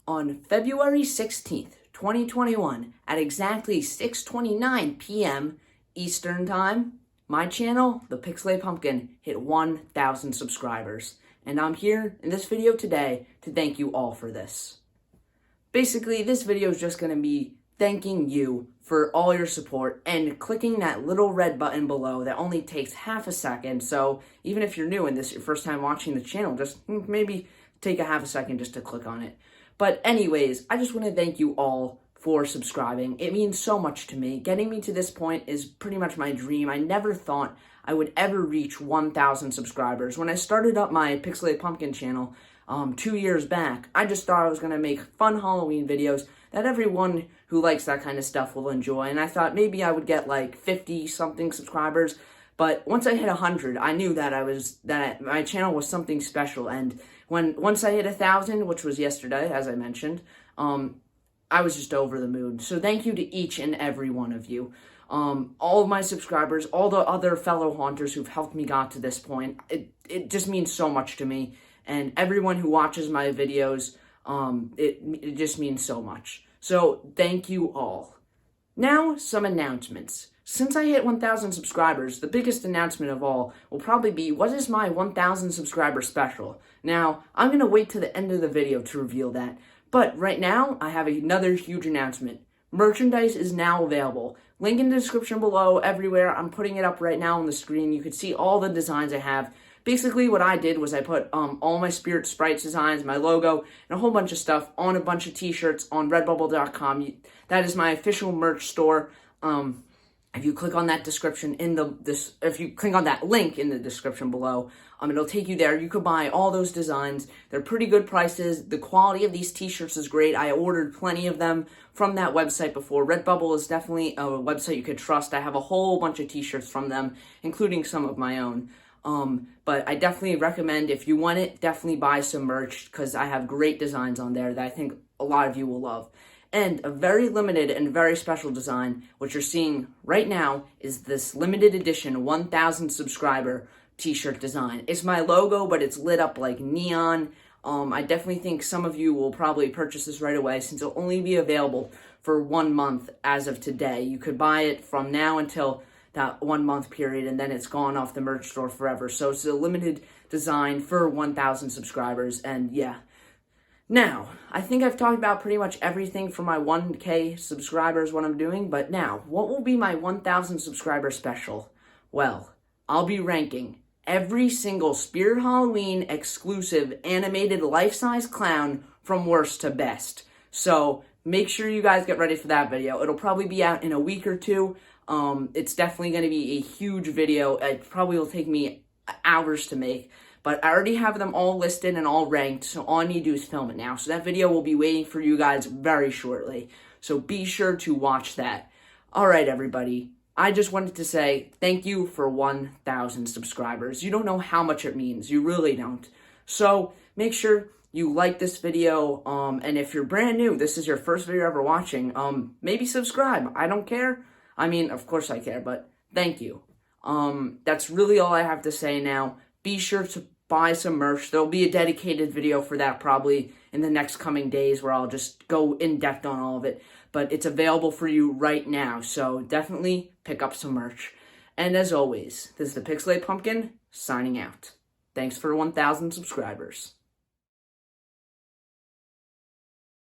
On February 16th, 2021, at exactly 6:29 p.m. Eastern Time, my channel, The Pixelated Pumpkin, hit 1,000 subscribers. And I'm here in this video today to thank you all for this. Basically, this video is just going to be thanking you for all your support and clicking that little red button below that only takes half a second. So even if you're new and this is your first time watching the channel, just maybe take a half a second just to click on it. But anyways, I just want to thank you all for subscribing. It means so much to me. Getting me to this point is pretty much my dream. I never thought I would ever reach 1,000 subscribers. When I started up my Pixelated Pumpkin channel 2 years back, I just thought I was going to make fun Halloween videos that everyone who likes that kind of stuff will enjoy. And I thought maybe I would get like 50-something subscribers. But once I hit 100, I knew that my channel was something special. And once I hit 1,000, which was yesterday, as I mentioned, I was just over the moon. So thank you to each and every one of you. All of my subscribers, all the other fellow haunters who've helped me got to this point. It just means so much to me. And everyone who watches my videos, it just means so much. So thank you all. Now, some announcements. Since I hit 1,000 subscribers, the biggest announcement of all will probably be, what is my 1,000 subscriber special? Now, I'm going to wait to the end of the video to reveal that. But right now, I have another huge announcement. Merchandise is now available. Link in the description below, everywhere. I'm putting it up right now on the screen. You can see all the designs I have. Basically, what I did was I put all my Spirit Sprites designs, my logo, and a whole bunch of stuff on a bunch of t-shirts on redbubble.com. That is my official merch store. If you click on that description if you click on that link in the description below, it'll take you there. You could buy all those designs. They're pretty good prices. The quality of these t-shirts is great. I ordered plenty of them from that website before. Redbubble is definitely a website you could trust. I have a whole bunch of t-shirts from them, including some of my own. But I definitely recommend, if you want it, definitely buy some merch, because I have great designs on there that I think a lot of you will love. And a very limited and very special design, which you're seeing right now, is this limited edition 1,000 subscriber t-shirt design. It's my logo, but it's lit up like neon. I definitely think some of you will probably purchase this right away, since it'll only be available for 1 month as of today. You could buy it from now until that 1 month period, and then it's gone off the merch store forever. So it's a limited design for 1,000 subscribers, and yeah. Now, I think I've talked about pretty much everything for my 1K subscribers, what I'm doing, but now, what will be my 1,000 subscriber special? Well, I'll be ranking every single Spirit Halloween exclusive animated life-size clown from worst to best. So make sure you guys get ready for that video. It'll probably be out in a week or two. It's definitely going to be a huge video. It probably will take me hours to make. But I already have them all listed and all ranked, so all I need to do is film it now. So that video will be waiting for you guys very shortly. So be sure to watch that. Alright, everybody. I just wanted to say thank you for 1,000 subscribers. You don't know how much it means. You really don't. So make sure you like this video. And if you're brand new, this is your first video ever watching, maybe subscribe. I don't care. I mean, of course I care, but thank you. That's really all I have to say now. Be sure to buy some merch. There'll be a dedicated video for that probably in the next coming days, where I'll just go in depth on all of it. But it's available for you right now, so definitely pick up some merch. And as always, this is the Pixelated Pumpkin signing out. Thanks for 1,000 subscribers.